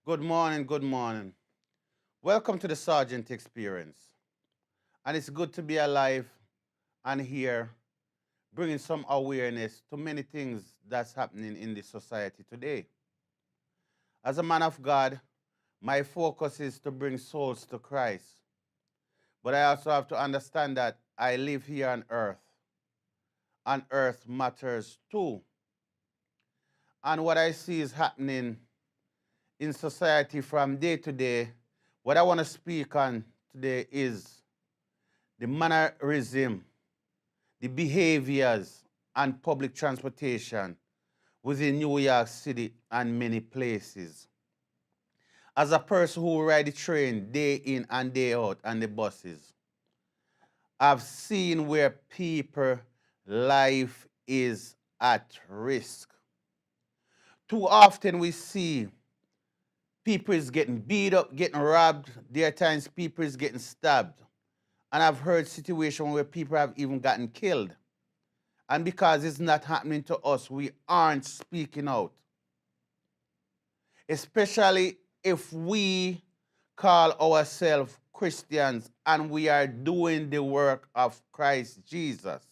Good morning, good morning. Welcome to the Sergent Experience. And it's good to be alive and here, bringing some awareness to many things that's happening in the society today. As a man of God, my focus is to bring souls to Christ. But I also have to understand that I live here on earth, and earth matters too. And what I see is happening in society from day to day, what I want to speak on today is the mannerism, the behaviors, and public transportation within New York City and many places. As a person who ride the train day in and day out and the buses, I've seen where people life is at risk. Too often we see people is getting beat up, getting robbed. There are times people is getting stabbed. And I've heard situations where people have even gotten killed. And because it's not happening to us, we aren't speaking out. Especially if we call ourselves Christians and we are doing the work of Christ Jesus.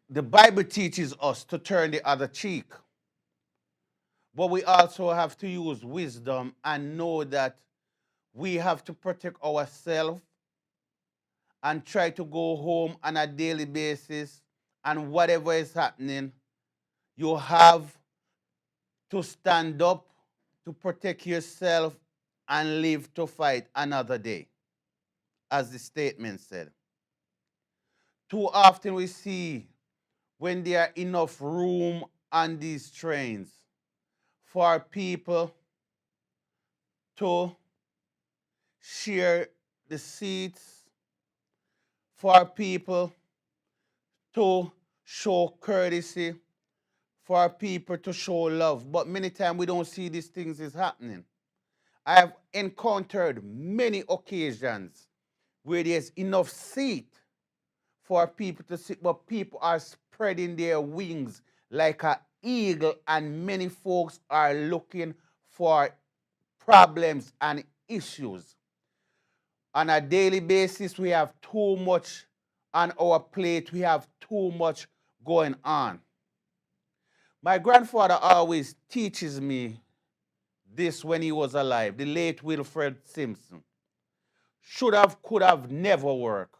The Bible teaches us to turn the other cheek. But we also have to use wisdom and know that we have to protect ourselves and try to go home on a daily basis. And whatever is happening, you have to stand up to protect yourself and live to fight another day, as the statement said. Too often we see when there are enough room on these trains for people to share the seats, for people to show courtesy, for people to show love. But many times we don't see these things is happening. I have encountered many occasions where there's enough seat for people to sit, but people are spreading their wings like an eagle, and many folks are looking for problems and issues. On a daily basis, we have too much on our plate. We have too much going on. My grandfather always teaches me this when he was alive, the late Wilfred Simpson. Should have, could have, never work.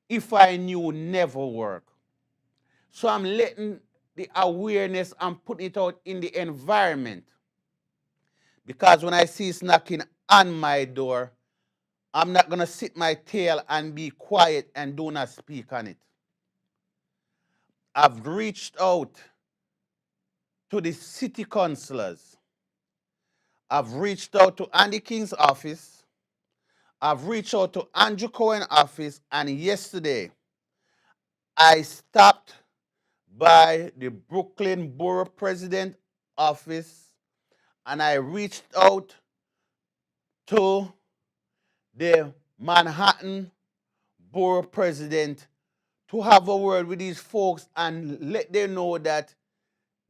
If I knew, never work. So I'm letting the awareness and putting it out in the environment. Because when I see it's knocking on my door, I'm not going to sit my tail and be quiet and do not speak on it. I've reached out to the city councillors. I've reached out to Andy King's office. I've reached out to Andrew Cohen's office. And yesterday, I stopped by the Brooklyn Borough President office and I reached out to the Manhattan Borough President to have a word with these folks and let them know that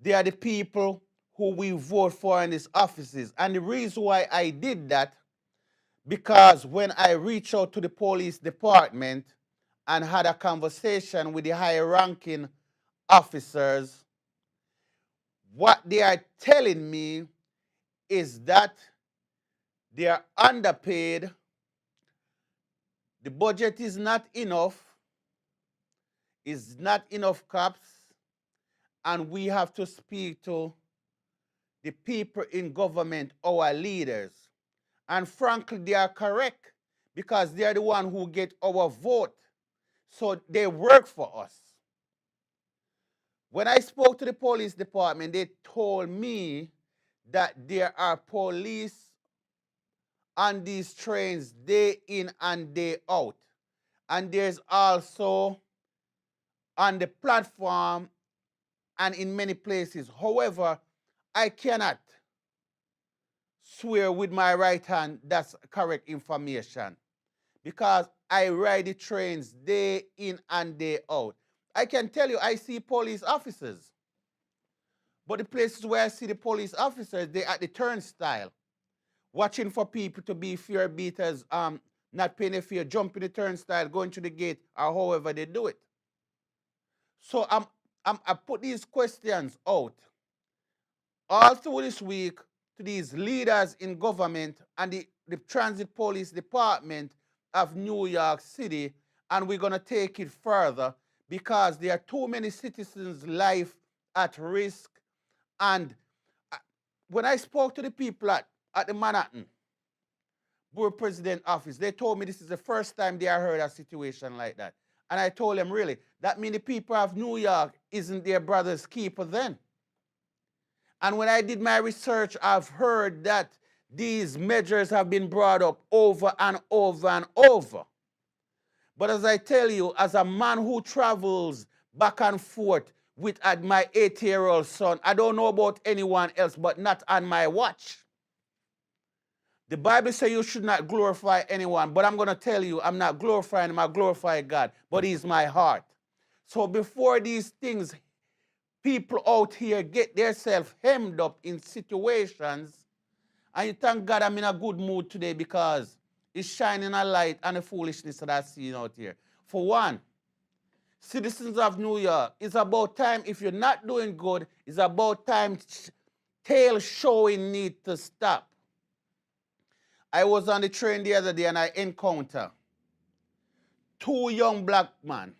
they are the people who we vote for in these offices. And the reason why I did that, because when I reached out to the police department and had a conversation with the higher ranking officers, what they are telling me is that they are underpaid, the budget is not enough cops, and we have to speak to the people in government, our leaders. And frankly, they are correct because they are the one who get our vote. So they work for us. When I spoke to the police department, they told me that there are police on these trains day in and day out. And there's also on the platform and in many places. However, I cannot swear with my right hand that's correct information because I ride the trains day in and day out. I can tell you I see police officers, But the places where I see the police officers, they're at the turnstile, watching for people to be fear beaters, not paying a fare, jumping the turnstile, going to the gate, or however they do it. So I put these questions out all through this week to these leaders in government and the Transit Police Department of New York City, and we're going to take it further because there are too many citizens' life at risk. And when I spoke to the people at the Manhattan Borough President office, they told me this is the first time they have heard a situation like that. And I told them, really, that means the people of New York isn't their brother's keeper then. And when I did my research, I've heard that these measures have been brought up over and over and over. But as I tell you, as a man who travels back and forth with my 8-year-old son, I don't know about anyone else, but not on my watch. The Bible says you should not glorify anyone, but I'm going to tell you, I'm not glorifying him, I glorify God, but he's my heart. So before these things, people out here get themselves hemmed up in situations, and you thank God I'm in a good mood today because it's shining a light on the foolishness that I see out here. For one, citizens of New York, it's about time, if you're not doing good, it's about time tail showing need to stop. I was on the train the other day and I encountered 2 young black men,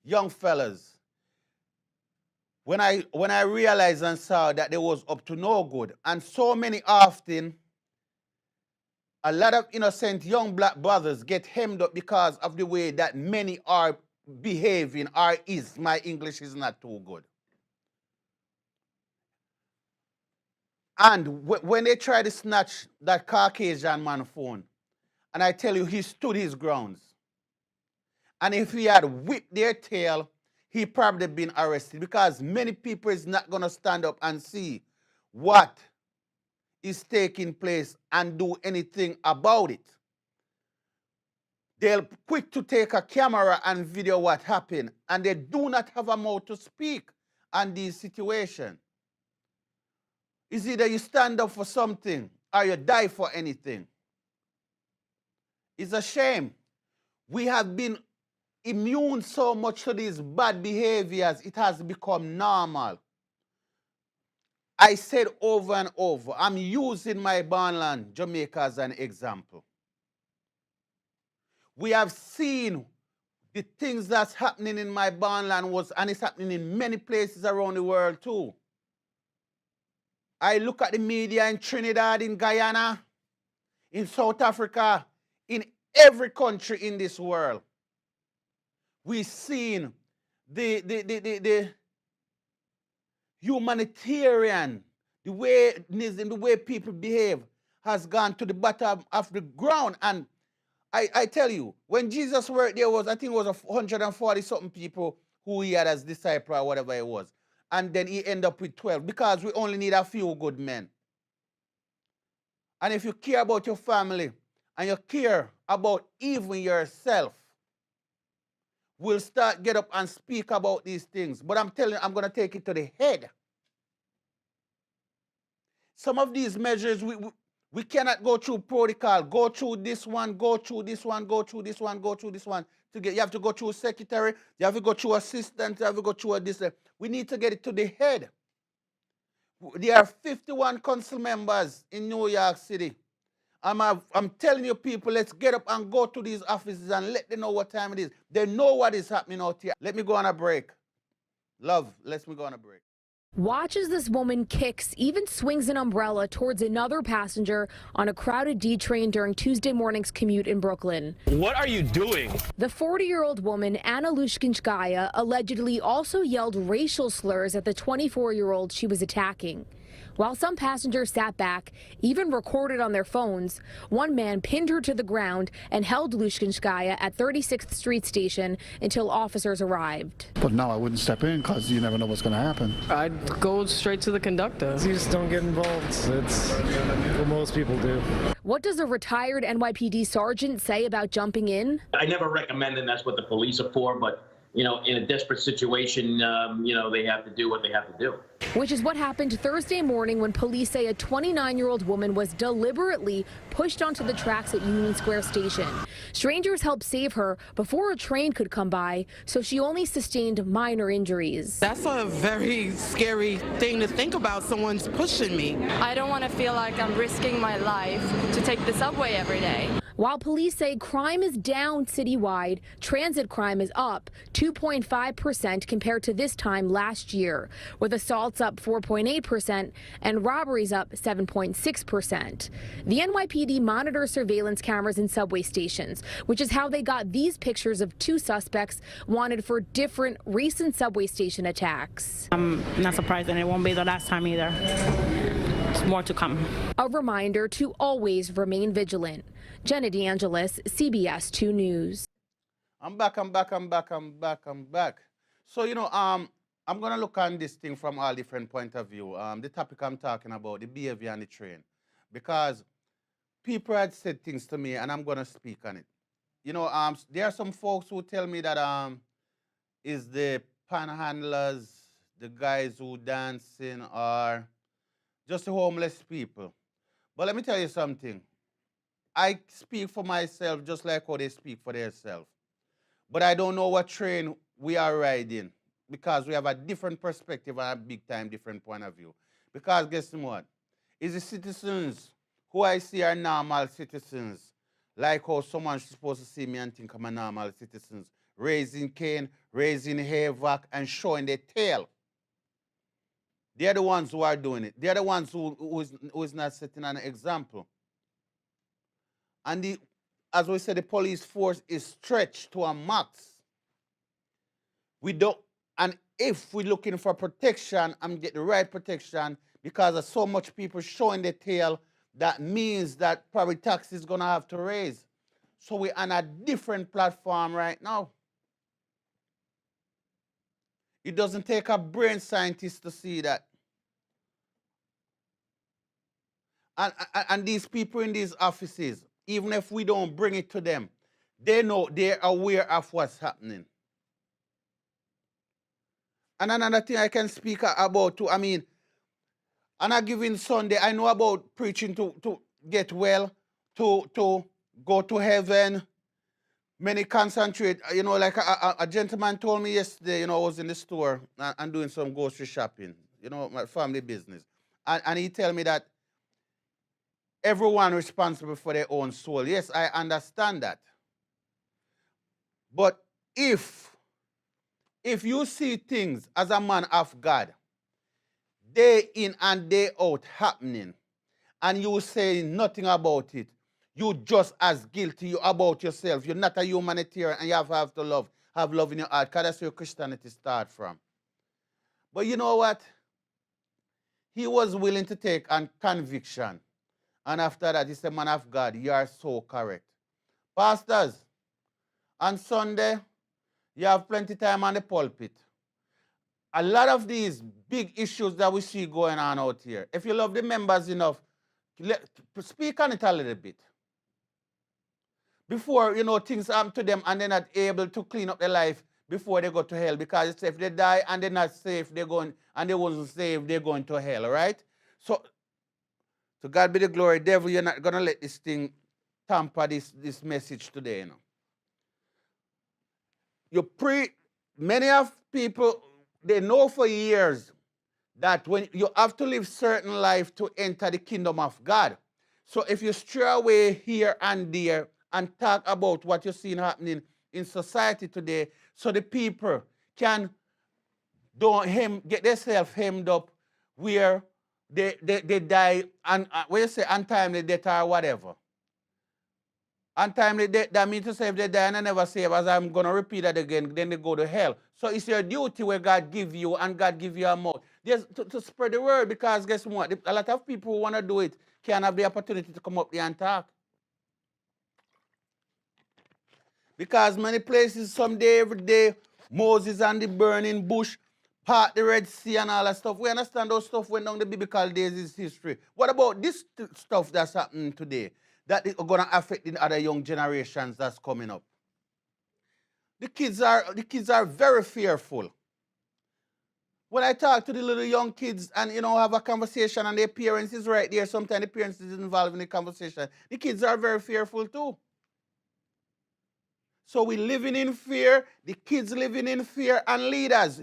young fellas. When I realized and saw that they was up to no good, and so many often, a lot of innocent young black brothers get hemmed up because of the way that many are behaving, or is. My English is not too good. And when they try to snatch that Caucasian man phone, and I tell you, he stood his grounds. And if he had whipped their tail, he probably been arrested, because many people is not going to stand up and see what is taking place and do anything about it. They're quick to take a camera and video what happened, and they do not have a mouth to speak on these situations. It's either you stand up for something or you die for anything. It's a shame. We have been immune so much to these bad behaviors, it has become normal. I said over and over, I'm using my bornland, Jamaica, as an example. We have seen the things that's happening in my bornland and it's happening in many places around the world too. I look at the media in Trinidad, in Guyana, in South Africa, in every country in this world. We've seen the humanitarian, the way people behave has gone to the bottom of the ground. And I tell you, when Jesus worked, there was, I think it was 140-something people who he had as disciple or whatever it was. And then he ended up with 12 because we only need a few good men. And if you care about your family and you care about even yourself, we'll get up and speak about these things. But I'm telling you, I'm going to take it to the head. Some of these measures, we cannot go through protocol. Go through this one, go through this one, go through this one, go through this one. You have to go through a secretary, you have to go through assistant, you have to go through this. We need to get it to the head. There are 51 council members in New York City. I'm telling you people, let's get up and go to these offices and let them know what time it is. They know what is happening out here. Let me go on a break. Love, let me go on a break. Watch as this woman kicks, even swings an umbrella towards another passenger on a crowded D train during Tuesday morning's commute in Brooklyn. What are you doing? The 40-year-old woman, Anna Lushkinskaya, allegedly also yelled racial slurs at the 24-year-old she was attacking. While some passengers sat back, even recorded on their phones, one man pinned her to the ground and held Lushkinskaya at 36th Street Station until officers arrived. But no, I wouldn't step in because you never know what's going to happen. I'd go straight to the conductor. You just don't get involved. It's what most people do. What does a retired NYPD sergeant say about jumping in? I never recommend, and that's what the police are for, but in a desperate situation, they have to do what they have to do. Which is what happened Thursday morning when police say a 29-year-old woman was deliberately pushed onto the tracks at Union Square Station. Strangers helped save her before a train could come by, so she only sustained minor injuries. That's a very scary thing to think about, someone's pushing me. I don't want to feel like I'm risking my life to take the subway every day. While police say crime is down citywide, transit crime is up 2.5% compared to this time last year, with assaults up 4.8% and robberies up 7.6%. The NYPD monitors surveillance cameras in subway stations, which is how they got these pictures of two suspects wanted for different recent subway station attacks. I'm not surprised, and it won't be the last time either. There's more to come. A reminder to always remain vigilant. Jenna DeAngelis, CBS 2 News. I'm back. So, I'm going to look on this thing from all different point of view. The topic I'm talking about, the behavior on the train. Because people had said things to me, and I'm going to speak on it. There are some folks who tell me that is the panhandlers, the guys who dancing, or just the homeless people. But let me tell you something. I speak for myself just like how they speak for themselves. But I don't know what train we are riding because we have a different perspective and a big time different point of view. Because guess what? It's the citizens who I see are normal citizens, like how someone's supposed to see me and think I'm a normal citizen, raising Cain, raising havoc, and showing their tail. They're the ones who are doing it. They're the ones who is not setting an example. And as we said, the police force is stretched to a max. And if we're looking for protection and get the right protection, because of so much people showing their tail, that means that probably tax is gonna have to raise. So we're on a different platform right now. It doesn't take a brain scientist to see that. And these people in these offices, even if we don't bring it to them, they know, they're aware of what's happening. And another thing I can speak about too, on a given Sunday, I know about preaching to get well, to go to heaven. Many concentrate, like a gentleman told me yesterday, I was in the store and doing some grocery shopping, my family business. And he told me that everyone responsible for their own soul. Yes, I understand that. But if you see things as a man of God, day in and day out happening, and you say nothing about it, you just as guilty about yourself. You're not a humanitarian, and you have to have love in your heart, because that's where Christianity starts from. But you know what? He was willing to take on conviction. And after that, he said, man of God, you are so correct. Pastors, on Sunday, you have plenty time on the pulpit. A lot of these big issues that we see going on out here, if you love the members enough, speak on it a little bit. Before, things happen to them and they're not able to clean up their life before they go to hell. Because it's if they die and they're not safe, they're going, and they wasn't saved, they're going to hell, all right? So, to God be the glory. Devil, you're not going to let this thing tamper this message today, Many of people, they know for years that when you have to live certain life to enter the kingdom of God. So if you stray away here and there and talk about what you're seeing happening in society today, so the people can get themselves hemmed up where they die, and when you say untimely death or whatever. Untimely death, that means to say if they die and they never save, as I'm going to repeat that again, then they go to hell. So it's your duty where God give you, and God give you a mouth. To spread the word, because guess what? A lot of people who want to do it can't have the opportunity to come up there and talk. Because many places, someday, every day, Moses and the burning bush, part the Red Sea and all that stuff. We understand those stuff went down the biblical days is history. What about this stuff that's happening today that is going to affect the other young generations that's coming up? the kids are very fearful. When I talk to the little young kids and have a conversation and their parents is right there, sometimes the parents is involved in the conversation. The kids are very fearful too. So we living in fear, the kids living in fear, and leaders.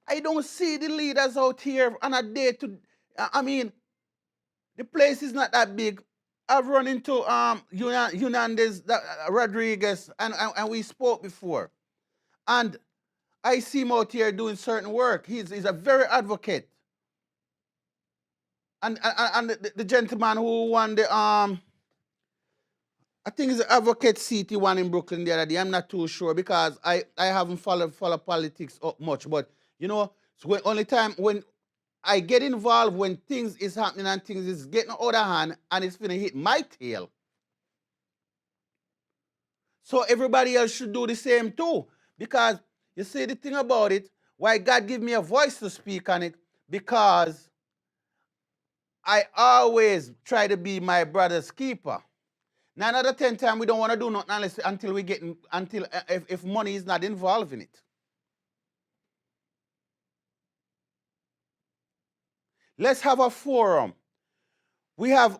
I don't see the leaders out here on a day to. I mean, the place is not that big. I've run into Hernandez, Rodriguez, and we spoke before. And I see him out here doing certain work. He's a very advocate. And the gentleman who won the I think it's the advocate seat he won in Brooklyn the other day. I'm not too sure because I haven't followed politics up much. But so only time when I get involved when things is happening and things is getting out of hand and it's gonna hit my tail. So everybody else should do the same too. Because you see the thing about it, why God give me a voice to speak on it, because I always try to be my brother's keeper. 9 out of 10 times we don't want to do nothing until if money is not involved in it. Let's have a forum. We have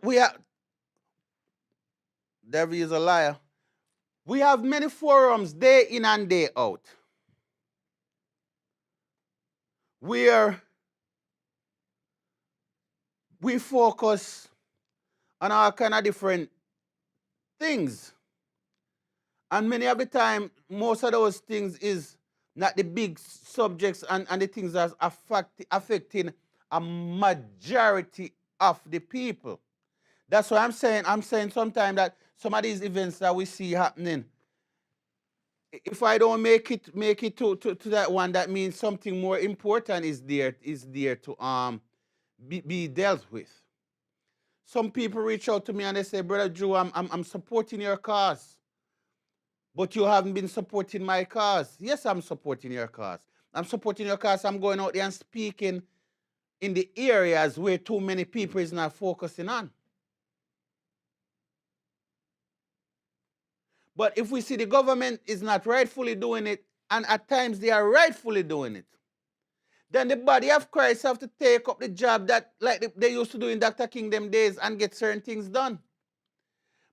devil is a liar. We have many forums day in and day out where we focus on all kind of different things. And many of the time, most of those things is not the big subjects and the things that are affecting a majority of the people. That's why I'm saying sometimes that some of these events that we see happening, if I don't make it to that one, that means something more important is there to be dealt with. Some people reach out to me and they say, Brother Drew, I'm supporting your cause, but you haven't been supporting my cause. Yes, I'm supporting your cause. I'm supporting your cause. I'm going out there and speaking in the areas where too many people is not focusing on. But if we see the government is not rightfully doing it, and at times they are rightfully doing it, then the body of Christ have to take up the job that like they used to do in Dr. Kingdom days and get certain things done.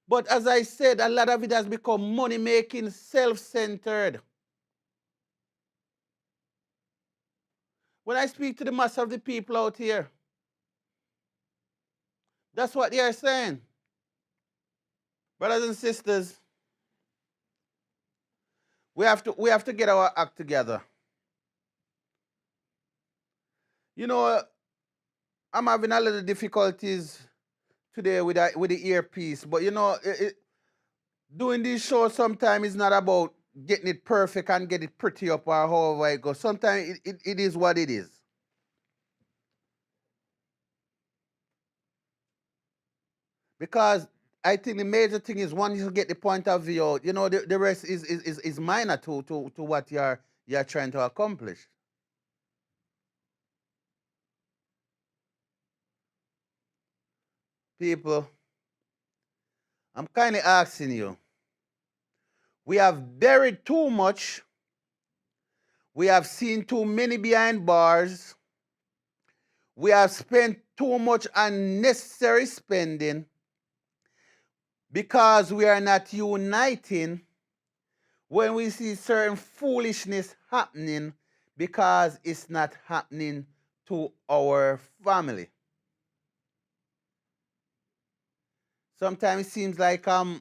But as I said, a lot of it has become money-making, self-centered. When I speak to the mass of the people out here, that's what they are saying. Brothers and sisters, we have to get our act together. I'm having a little difficulties today with the earpiece, but doing these shows sometimes is not about getting it perfect and get it pretty up or however it goes. Sometimes it is what it is. Because I think the major thing is once you get the point of view out, the rest is minor to what you're trying to accomplish. People, I'm kindly asking you, we have buried too much. We have seen too many behind bars. We have spent too much unnecessary spending because we are not uniting when we see certain foolishness happening because it's not happening to our family. Sometimes it seems like I'm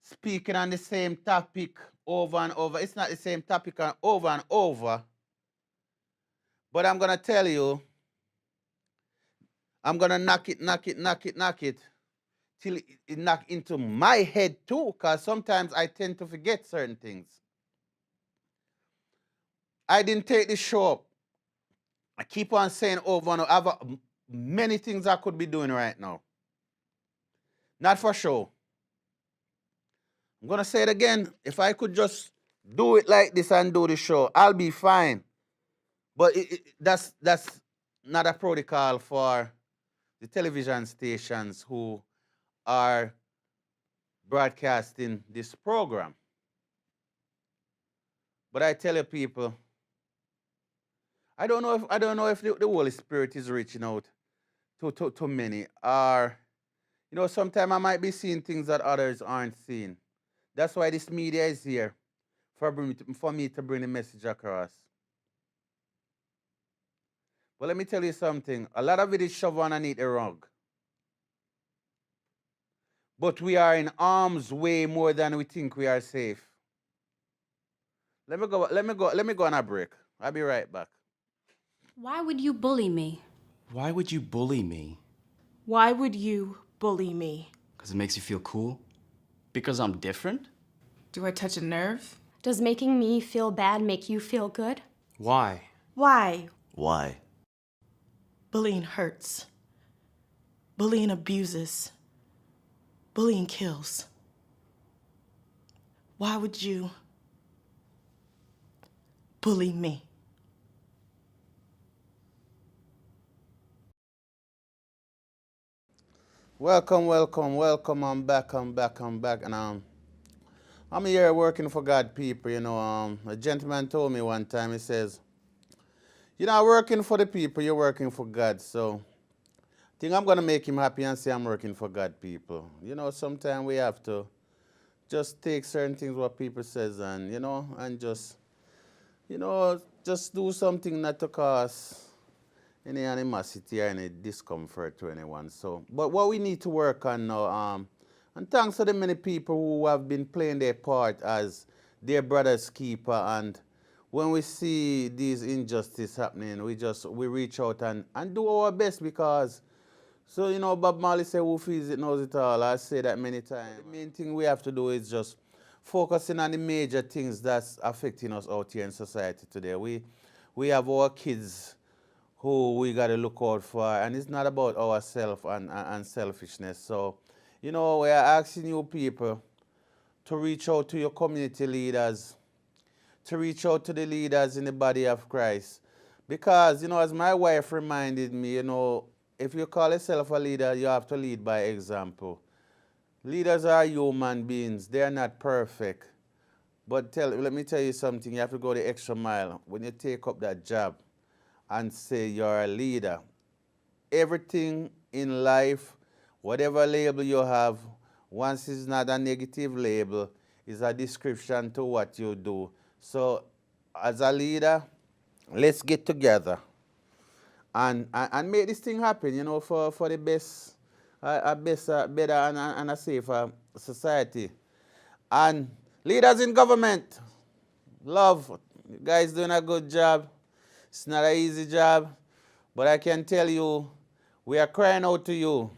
speaking on the same topic over and over. It's not the same topic over and over. But I'm going to tell you, I'm going to knock it till it knock into my head too, because sometimes I tend to forget certain things. I didn't take the show up. I keep on saying over and over, I have many things I could be doing right now. Not for sure. I'm going to say it again. If I could just do it like this and do the show, I'll be fine. But that's not a protocol for the television stations who are broadcasting this program. But I tell you, people, I don't know if the Holy Spirit is reaching out to many. Or, you know, sometimes I might be seeing things that others aren't seeing. That's why this media is here for me to bring the message across. But let me tell you something. A lot of it is shoved underneath the rug. But we are in harm's way more than we think we are safe. Let me go on a break. I'll be right back. Why would you bully me? Why would you bully me? Why would you bully me? Because it makes you feel cool? Because I'm different? Do I touch a nerve? Does making me feel bad make you feel good? Why? Why? Why? Bullying hurts. Bullying abuses. Bullying kills. Why would you bully me? Welcome, welcome, welcome. I'm back. And I'm here working for God people, you know. A gentleman told me one time, he says, you're not working for the people, you're working for God. So I think I'm gonna make him happy and say I'm working for God people. You know, sometimes we have to just take certain things what people says and just do something not to cause any animosity or any discomfort to anyone. So, but what we need to work on now, and thanks to the many people who have been playing their part as their brother's keeper, and when we see these injustices happening, we reach out and do our best because, so you know, Bob Marley said, who feels it knows it all. I say that many times. The main thing we have to do is just focusing on the major things that's affecting us out here in society today. We have our kids who we got to look out for, and it's not about ourselves and selfishness. So, you know, we are asking you people to reach out to your community leaders, to reach out to the leaders in the body of Christ. Because, you know, as my wife reminded me, you know, if you call yourself a leader, you have to lead by example. Leaders are human beings. They are not perfect. But let me tell you something. You have to go the extra mile. When you take up that job and say you're a leader, everything in life, whatever label you have, once it's not a negative label, is a description to what you do. So as a leader, let's get together and make this thing happen, you know, for the best, better and a safer society. And leaders in government, love, you guys doing a good job. It's not an easy job, but I can tell you, we are crying out to you.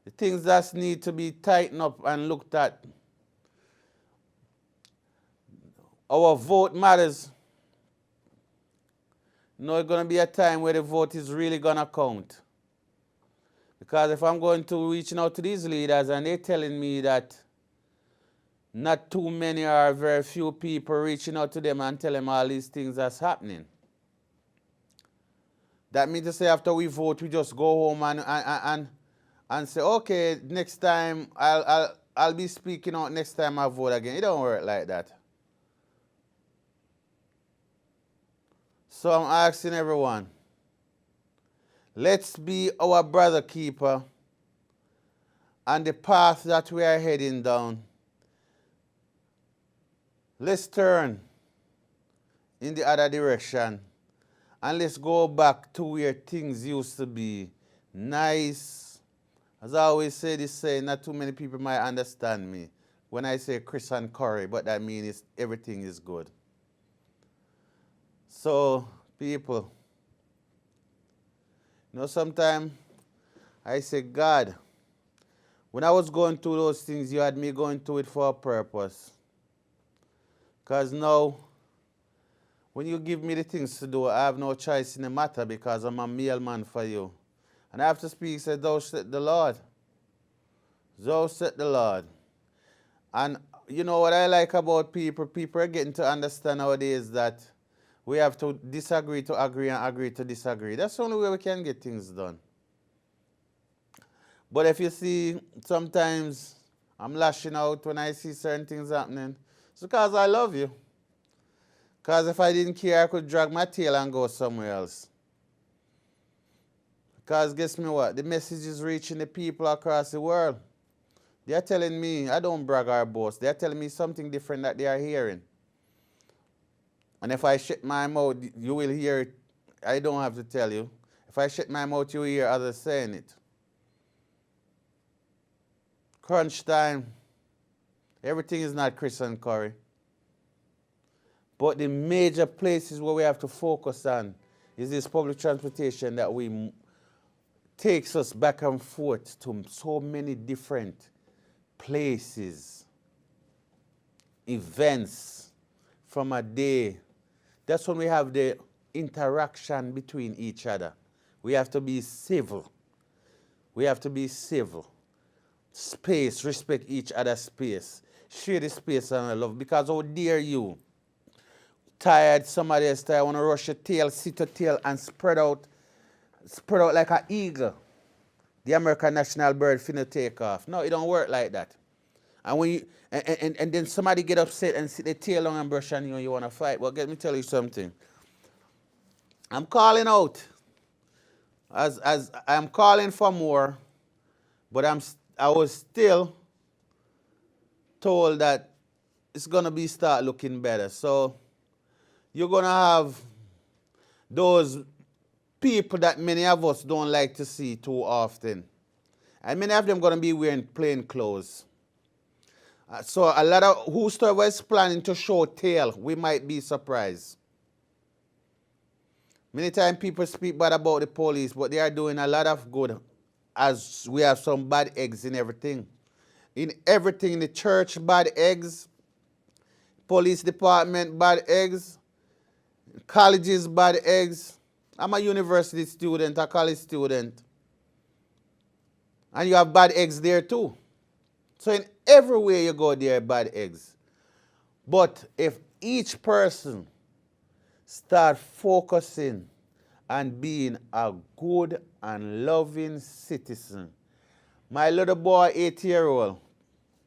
The things that need to be tightened up and looked at. Our vote matters. You know, it's going to be a time where the vote is really going to count. Because if I'm going to reaching out to these leaders and they're telling me that not too many or very few people reaching out to them and telling them all these things that's happening, that means to say after we vote, we just go home and say, okay, next time I'll be speaking out next time I vote again. It don't work like that. So I'm asking everyone, let's be our brother keeper on the path that we are heading down. Let's turn in the other direction. And let's go back to where things used to be nice. As I always say this saying, not too many people might understand me when I say Chris and Curry, but that means everything is good. So, people, you know, sometimes I say, God, when I was going through those things, you had me going through it for a purpose. Because now, when you give me the things to do, I have no choice in the matter because I'm a mailman for you. And I have to speak, say, thou said the Lord. Thou said the Lord. And you know what I like about people? People are getting to understand nowadays that we have to disagree to agree and agree to disagree. That's the only way we can get things done. But if you see, sometimes I'm lashing out when I see certain things happening. It's because I love you. Because if I didn't care, I could drag my tail and go somewhere else. Because guess me what? The message is reaching the people across the world. They are telling me, I don't brag or boast. They are telling me something different that they are hearing. And if I shut my mouth, you will hear it. I don't have to tell you. If I shut my mouth, you will hear others saying it. Crunch time. Everything is not Chris and Curry. But the major places where we have to focus on is this public transportation that takes us back and forth to so many different places, events from a day. That's when we have the interaction between each other. We have to be civil. We have to be civil. Space, respect each other's space. Share the space and love. Because how dare you? Tired, somebody is tired, want to rush your tail, sit your tail, and spread out like an eagle. The American national bird finna take off. No, it don't work like that. And when you and then somebody get upset and sit their tail on and brush on you and you want to fight. Well, let me tell you something. I'm calling out. As I'm calling for more, but I was still told that it's gonna start looking better. So you're gonna have those people that many of us don't like to see too often. And many of them going to be wearing plain clothes. So a lot of whosoever is planning to show tail, we might be surprised. Many times people speak bad about the police, but they are doing a lot of good, as we have some bad eggs in everything. In everything, in the church, bad eggs. Police department, bad eggs. Colleges, bad eggs. I'm a university student, a college student. And you have bad eggs there too. So in everywhere you go, there are bad eggs. But if each person start focusing on being a good and loving citizen. My little boy, 8-year-old,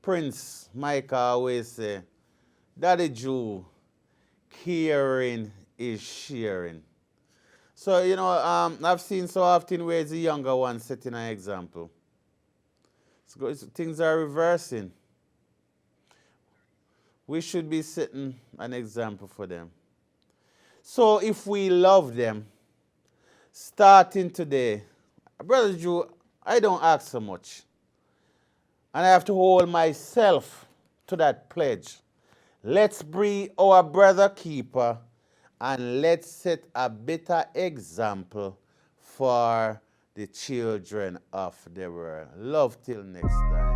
Prince Michael, always say, Daddy Jew, caring is sharing. So, you know, I've seen so often where it's the younger one setting an example. So things are reversing. We should be setting an example for them. So if we love them, starting today, Brother Drew, I don't ask so much. And I have to hold myself to that pledge. Let's be our brother keeper and let's set a better example for the children of the world. Love till next time.